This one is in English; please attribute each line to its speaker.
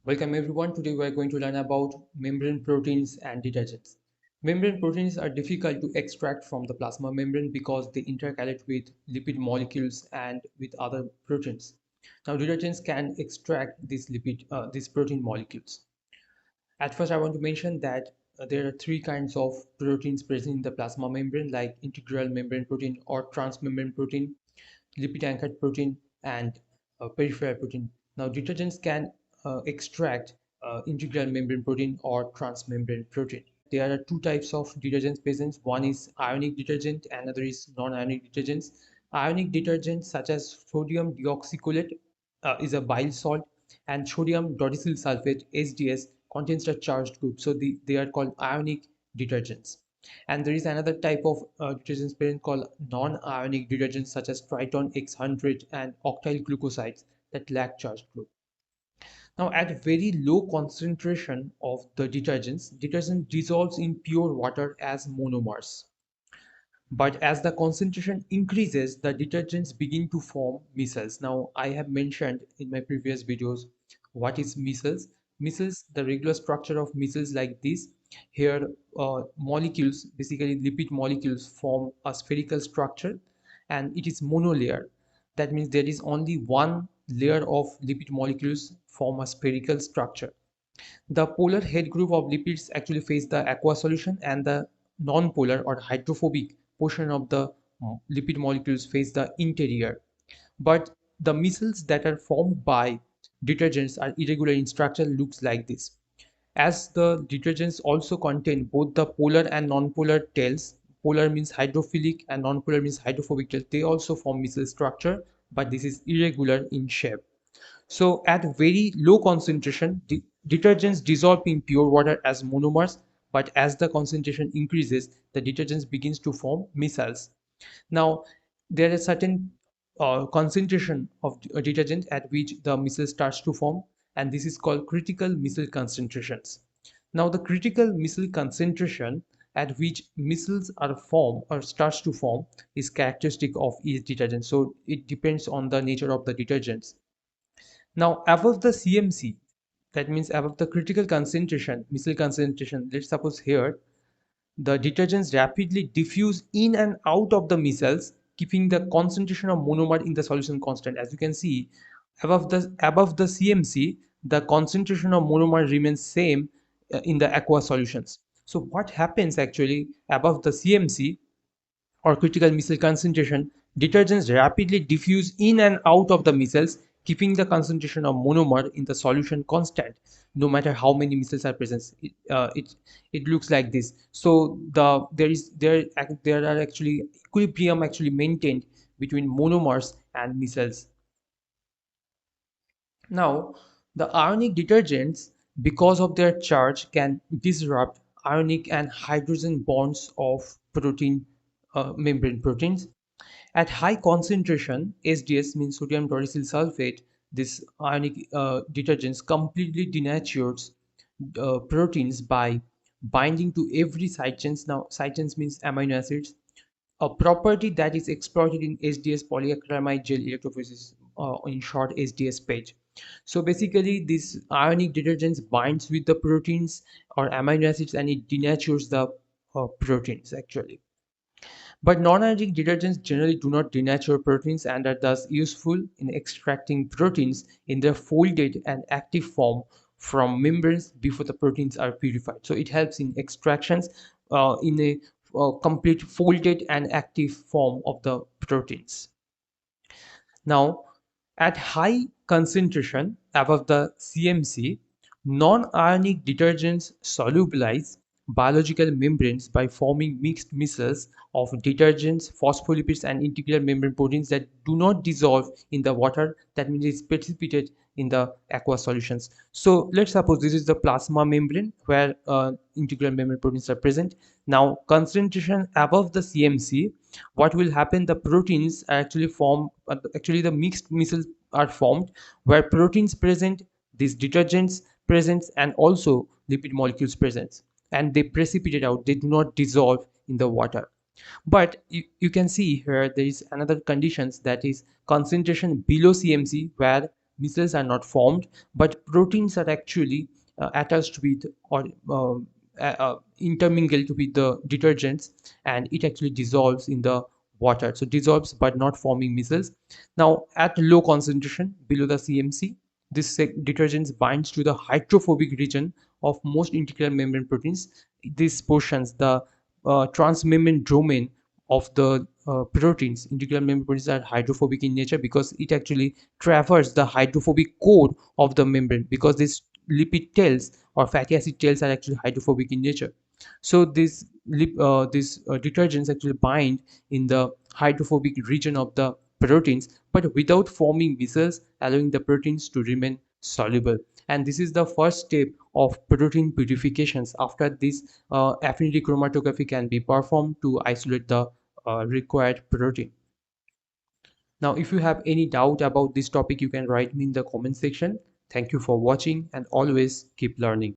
Speaker 1: Welcome everyone. Today we are going to learn about membrane proteins and detergents. Membrane proteins are difficult to extract from the plasma membrane because they intercalate with lipid molecules and with other proteins. Now detergents can extract these protein molecules. At first I want to mention that there are three kinds of proteins present in the plasma membrane, like integral membrane protein or transmembrane protein, lipid anchored protein, and peripheral protein. Now detergents can extract integral membrane protein or transmembrane protein. There are two types of detergents present. One is ionic detergent, another is non-ionic detergents. Ionic detergents such as sodium deoxycholate is a bile salt, and sodium dodecyl sulfate SDS contains a charged group, so they are called ionic detergents. And there is another type of detergents present called non-ionic detergents such as Triton X100 and octyl glucosides that lack charged group. Now, at very low concentration of the detergent dissolves in pure water as monomers. But as the concentration increases, the detergents begin to form micelles. Now, I have mentioned in my previous videos what is micelles. Micelles, the regular structure of micelles like this. Here, molecules, basically lipid molecules, form a spherical structure, and it is monolayer. That means there is only one layer of lipid molecules form a spherical structure. The polar head group of lipids actually face the aqueous solution, and the non-polar or hydrophobic portion of the lipid molecules face the interior. But the micelles that are formed by detergents are irregular in structure, looks like this. As the detergents also contain both the polar and non-polar tails, polar means hydrophilic and non-polar means hydrophobic tails, they also form micelle structure, but this is irregular in shape. So at very low concentration, detergents dissolve in pure water as monomers, but as the concentration increases, the detergents begins to form micelles. Now, there is certain concentration of detergent at which the micelle starts to form, and this is called critical micelle concentrations. Now, the critical micelle concentration at which micelles are formed or starts to form is characteristic of each detergent. So it depends on the nature of the detergents. Now, above the CMC, that means above the critical concentration, micelle concentration, let's suppose here, the detergents rapidly diffuse in and out of the micelles, keeping the concentration of monomer in the solution constant. As you can see, above the CMC, the concentration of monomer remains same in the aqueous solutions. So what happens actually above the CMC or critical micelle concentration, detergents rapidly diffuse in and out of the micelles, keeping the concentration of monomer in the solution constant, no matter how many micelles are present. It looks like this. So there are actually equilibrium actually maintained between monomers and micelles. Now, the ionic detergents, because of their charge, can disrupt ionic and hydrogen bonds of membrane proteins. At high concentration, SDS means sodium dodecyl sulfate, this ionic detergents completely denatures proteins by binding to every side chains. Now, side chains means amino acids, a property that is exploited in SDS polyacrylamide gel electrophoresis, in short SDS page. So basically, this ionic detergents binds with the proteins or amino acids, and it denatures the proteins actually. But non-ionic detergents generally do not denature proteins and are thus useful in extracting proteins in their folded and active form from membranes before the proteins are purified. So it helps in extractions in a complete folded and active form of the proteins. Now, at high concentration above the CMC, non-ionic detergents solubilize biological membranes by forming mixed micelles of detergents, phospholipids, and integral membrane proteins that do not dissolve in the water. That means it's precipitate in the aqueous solutions. So let's suppose this is the plasma membrane where integral membrane proteins are present. Now, concentration above the CMC, what will happen? The proteins are actually formed. Actually, the mixed micelles are formed where proteins present, these detergents present, and also lipid molecules present, and they precipitate out. They do not dissolve in the water. But you can see here there is another conditions, that is concentration below CMC, where micelles are not formed, but proteins are actually attached with or intermingled with the detergents, and it actually dissolves in the water. So dissolves but not forming micelles. Now at low concentration below the CMC, this detergent binds to the hydrophobic region of most integral membrane proteins. These portions, the transmembrane domain of the proteins, integral membrane proteins are hydrophobic in nature because it actually traverses the hydrophobic core of the membrane, because these lipid tails or fatty acid tails are actually hydrophobic in nature. So these detergents actually bind in the hydrophobic region of the proteins, but without forming vessels, allowing the proteins to remain soluble. And this is the first step of protein purifications. After this, affinity chromatography can be performed to isolate the required protein. Now, if you have any doubt about this topic, you can write me in the comment section. Thank you for watching, and always keep learning.